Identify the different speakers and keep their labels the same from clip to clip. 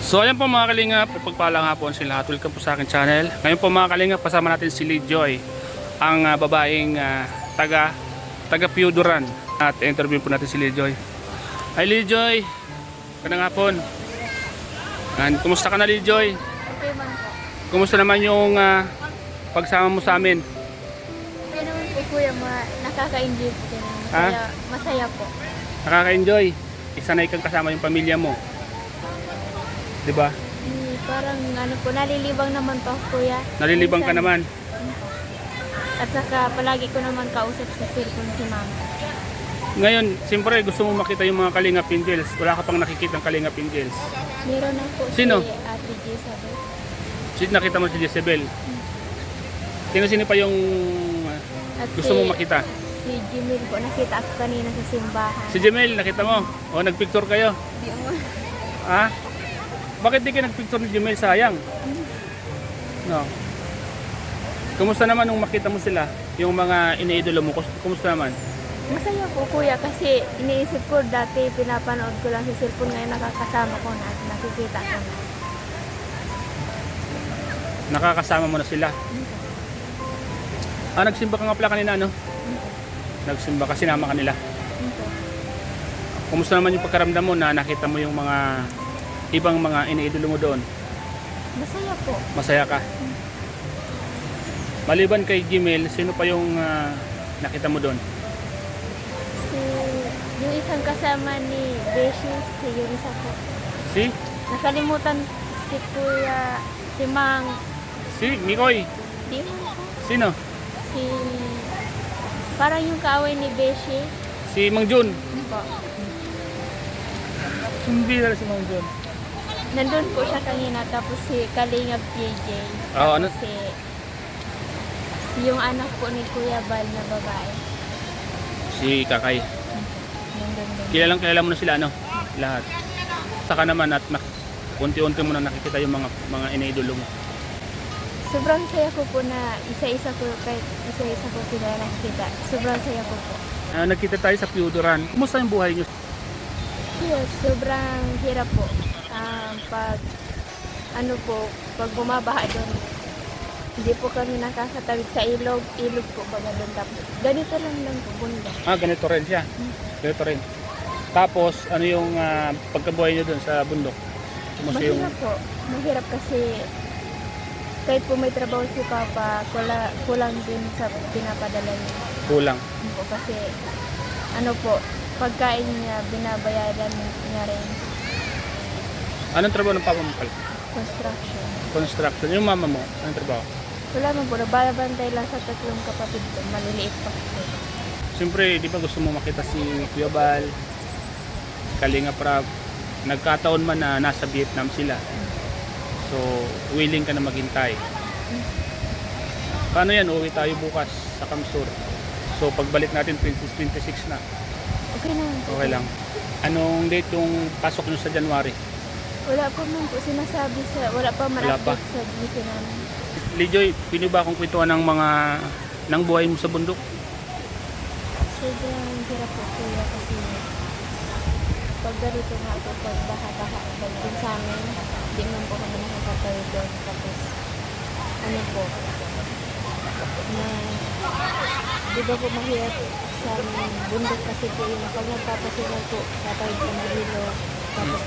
Speaker 1: So ayan po mga kalingap, pagpalang hapon sa lahat. Welcome po sa akin channel. Ngayon po mga kalingap, kasama natin si Lijoy, ang babaeng taga Piuduran. At interview po natin si Lijoy. Hi Lijoy, kanang hapon. Kumusta ka na Lijoy?
Speaker 2: Okay man po.
Speaker 1: Kumusta naman yung pagsama mo sa amin?
Speaker 2: Okay naman po kuya, nakaka-enjoy po din. Kaya masaya po.
Speaker 1: Nakaka-enjoy. Isanay kang kasama yung pamilya mo. Diba?
Speaker 2: Parang ano po, nalilibang naman po ako kuya.
Speaker 1: Nalilibang ka
Speaker 2: Minsan-
Speaker 1: naman.
Speaker 2: At saka palagi ko naman kausap sa cellphone si mama.
Speaker 1: Ngayon, siyempre gusto mo makita yung mga Kalingap Angels. Wala ka pang nakikita ng Kalingap Angels.
Speaker 2: Meron na po
Speaker 1: Sino?
Speaker 2: si Ate Jezabel.
Speaker 1: Nakita mo si Jezebel. Sino pa yung
Speaker 2: At
Speaker 1: gusto mo makita?
Speaker 2: Si Jimil po, nakita ako kanina sa simbahan.
Speaker 1: Si Jemel, nakita mo? O, nagpicture kayo?
Speaker 2: Di mo.
Speaker 1: Ha? Bakit di kayo nagpicture ni Jemel? Sayang. No. Kumusta naman nung makita mo sila? Yung mga iniidolo mo, kumusta naman?
Speaker 2: Masaya po kuya kasi iniisip ko dati pinapanood ko lang sa cellphone, ngayon nakakasama ko na at nakikita ko na.
Speaker 1: Nakakasama mo na sila. Nagsimba ka nga pala kanina, no? Nagsimba kasi sinama ka nila. Kumusta naman yung pagkaramdam mo na nakita mo yung mga ibang mga iniidolo mo doon?
Speaker 2: Masaya po.
Speaker 1: Masaya ka? Maliban kay Jemel, sino pa yung nakita mo doon?
Speaker 2: Yung isang kasama ni Beshi, yung isa po.
Speaker 1: Si?
Speaker 2: Nakalimutan si Kuya, si Mang,
Speaker 1: Si Mikoy.
Speaker 2: di mo po.
Speaker 1: Sino?
Speaker 2: Si, parang yung kaaway ni Beshi.
Speaker 1: Si Mang Jun.
Speaker 2: Po.
Speaker 1: Hindi na si Mang Jun.
Speaker 2: Nandun po siya kanina, tapos si Kalingap JJ.
Speaker 1: Oo, ano?
Speaker 2: Tapos si yung anak po ni Kuya Bal na babae.
Speaker 1: Si Kakay.
Speaker 2: Nandun din.
Speaker 1: Kilala mo na sila, ano? Lahat. Saka naman at unti-unti mo na nakikita yung mga iniidolo mo.
Speaker 2: Sobrang saya ko po na isa-isa ko sila nakikita. Sobrang saya ko po.
Speaker 1: Nagkita tayo sa Piuduran. Kumusta yung buhay nyo?
Speaker 2: Yes, sobrang hirap po. Pag bumabaha doon, hindi po kami nakakatawid sa ilog po baga doon. Tapos ganito lang po, bundok.
Speaker 1: Ganito rin siya. Ganito rin. Tapos, ano yung pagkabuhay nyo dun sa bundok? Kumusta yung...
Speaker 2: Mahirap po. Mahirap kasi kahit po may trabaho si Papa, kulang din sa pinapadala niya.
Speaker 1: Kulang.
Speaker 2: Po, kasi pagkain niya, binabayaran niya rin.
Speaker 1: Anong trabaho ng papa mo pala?
Speaker 2: Construction.
Speaker 1: Construction. Yung mama mo, anong trabaho?
Speaker 2: Wala man po, nababantay lang sa tatlong kapatid ko. Maliliit pa kasi.
Speaker 1: Siyempre, di ba gusto mo makita si Kuya Bal, Kalingap Rab, nagkataon man na nasa Vietnam sila. So, willing ka na maghintay. Paano yan? Uwi tayo bukas sa Kamsur. So, pagbalik natin 26 na.
Speaker 2: Okay na.
Speaker 1: Okay lang. Anong date yung pasok nyo sa January?
Speaker 2: Wala pa man po sinasabi wala pa
Speaker 1: Wala pa.
Speaker 2: man-update sa GC namin.
Speaker 1: Lijoy, pino ba akong kwentuhan ng buhay mo sa bundok?
Speaker 2: Sobrang hirap po kuya kasi pag ganito nga po, pag baha-baha, pag dun sa amin, di man po kami nakakatawid doon. Tapos, di ba po mahirap sa bundok kasi po yung pag nagpapasigal po, tatawid po ng hilo. Tapos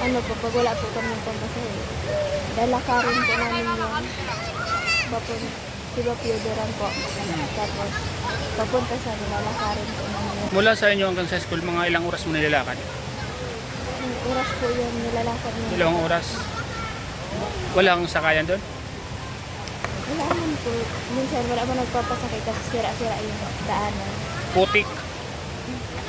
Speaker 2: pag wala po kami pampasahe, lalakarin po namin yun. Di ba Piuduran po? Tapos, papunta sa lalakarin po namin yun.
Speaker 1: Mula sa inyo hanggang sa school, mga ilang oras mo nilalakad?
Speaker 2: Yung oras po yun, nilalakad nila.
Speaker 1: Ilang oras? Walang sakayan doon?
Speaker 2: Wala naman po. Minsan wala mo nagpapasakay kasi sira-sira yung daanan.
Speaker 1: Putik.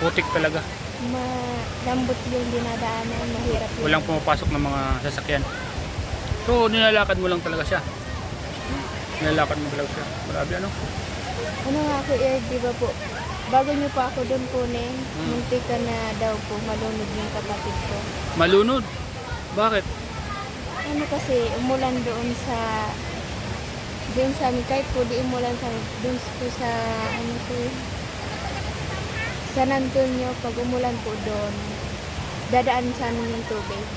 Speaker 1: Putik talaga.
Speaker 2: Malambot yung dinadaanan, mahirap yun.
Speaker 1: Walang pumapasok ng mga sasakyan. So, nilalakad mo lang talaga siya. Nilalakad mo talaga siya. Marami ano?
Speaker 2: Ano nga po, di ba po? Bago niyo pa ako doon kunin, munti ka na daw po malunod yung kapatid ko.
Speaker 1: Malunod? Bakit?
Speaker 2: Ano kasi, umulan doon sa amin, kahit po di umulan sa doon po sa San Antonio, pag umulan po doon, dadaan sa amin yung tubig.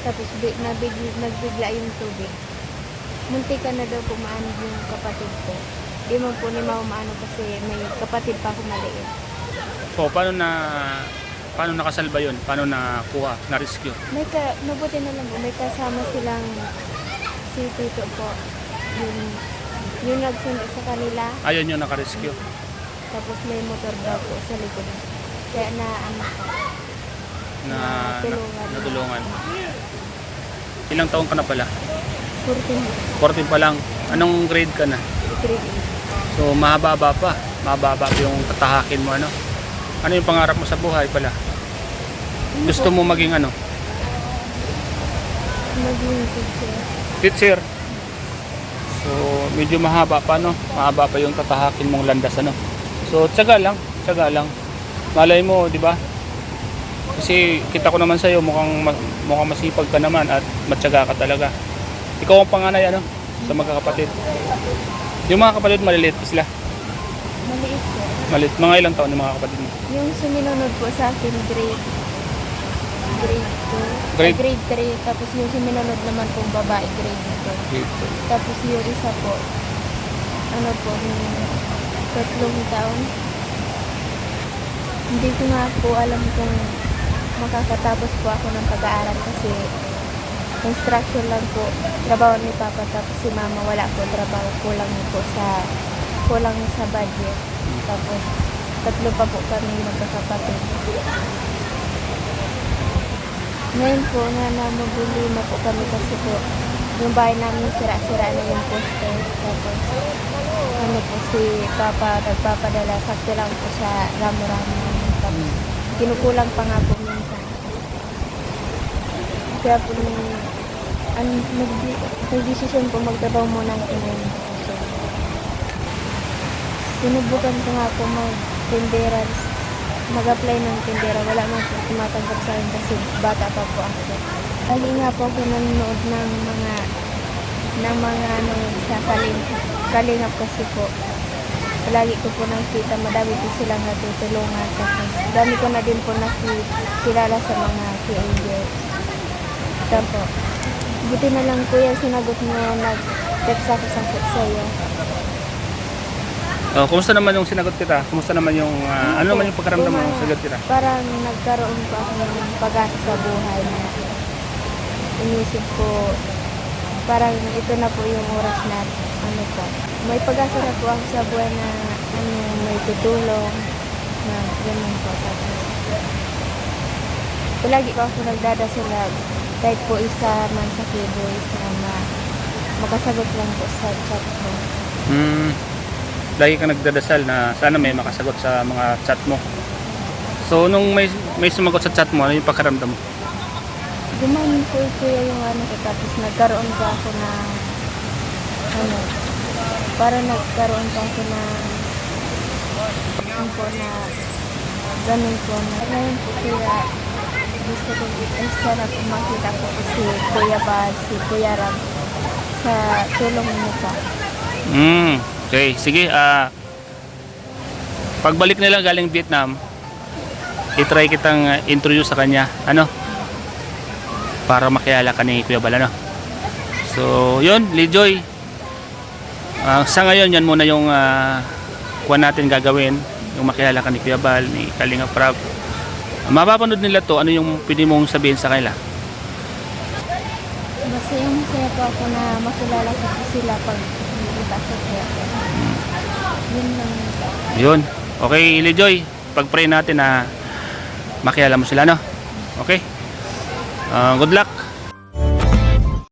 Speaker 2: Tapos nagbigla yung tubig. Munti ka na daw po maano yung kapatid ko. Di mo po ni maano kasi may kapatid pa ako maliit.
Speaker 1: So, paano nakasalba yun? Paano nakuha, na-rescue?
Speaker 2: Mabuti na lang po, may kasama silang si Tito po. Yung nagsundo sa kanila.
Speaker 1: Ayun yung naka-rescue.
Speaker 2: Tapos may motor daw po sa likod. Kaya na ano po.
Speaker 1: Natulungan. Ilang taon ka na pala?
Speaker 2: 14.
Speaker 1: 14 pa lang. Anong grade ka na?
Speaker 2: Grade
Speaker 1: So, mahaba pa. Mahaba pa yung tatahakin mo, ano? Ano yung pangarap mo sa buhay pala? Gusto mo maging ano?
Speaker 2: Maging teacher.
Speaker 1: Teacher. So, medyo mahaba pa, no? Mahaba pa yung tatahakin mong landas, ano? So, tiyaga lang. Malay mo, di ba? Kasi kita ko naman sa'yo, mukhang masipag ka naman at matyaga ka talaga. Ikaw ang panganay, ano? Sa magkakapatid. Yung mga kapatid, maliliit pa sila.
Speaker 2: Maliit po.
Speaker 1: Maliit. Mga ilang taon yung mga kapatid mo?
Speaker 2: Yung suminunod po sa akin, grade 2.
Speaker 1: Grade?
Speaker 2: Grade 3. Tapos yung suminunod naman pong babae, grade 2. Tapos yung isa po, ano po, yung 3 taon. Hindi ko nga po alam kung makakatapos po ako ng pag-aaral kasi construction lang po, trabaho ni Papa, tapos si Mama wala po trabaho, kulang sa budget. Tapos 3 pa po kami magkakapatid. Ngayon po na namabulima po kami kasi po yung bahay namin sira-sira na yung poster. Tapos ano po si Papa nagpapadala, sakto lang po sa ramo-ramo. Tapos kinukulang pa nga po minsan. Kaya po nag-desisyon po magtrabaho muna ako ngayon. So, sinubukan ko nga po mag-tindera, mag-apply ng tindera. Wala man po tumatanggap sa akin kasi bata pa po ako. Lagi nga po ako nanonood ng mga ano sa kalingap kasi po. Palagi ko po nakikita, madami po silang natutulungan. Tapos dami ko na din po nakikilala sa mga K-Angels. Tapos, buti na lang kuya, sinagot mo, nag-text ako sa iyo.
Speaker 1: Oh, kumusta naman yung sinagot kita? Kumusta naman yung ano naman yung pagkaramdam mo nung sinagot kita?
Speaker 2: Parang nagkaroon po ako ng pag-asa sa buhay na inisip ko, parang ito na po yung oras na ano po. May pag-asa na po ako sa buhay na may tutulong na ganun po. Tapos, palagi po ako nagdadasal na kahit po isa man sa keyboard na makasagot lang po sa chat ko.
Speaker 1: Lagi ka nagdadasal na sana may makasagot sa mga chat mo. So, nung may sumagot sa chat mo, ano yung pagkaramdam mo?
Speaker 2: Gumanin po kuya yung ano ko, tapos nagkaroon pa ako na para nagkaroon pa ako na ganun po na ngayon po kuya, gusto ko sana po makita ko si Kuya Bal, si Kuya Ram sa tulong niyo pa.
Speaker 1: Okay, sige. Pagbalik nila galing Vietnam, i-try kitang introduce sa kanya. Ano? Para makilala ka ni Kuya Bal, ano? So, yun, Lijoy. Sa ngayon, yan muna yung kuha natin gagawin. Yung makilala ka ni Kuya Bal, ni Kalinga Prab. Mapapanood nila to, ano yung pwede mong sabihin sa kanila?
Speaker 2: Masaya po ako na makilala ko po sila pag nakita ko kaya. Yun lang.
Speaker 1: Yun. Okay, Lijoy. Pag-pray natin na makilala mo sila, no? Okay? Good luck.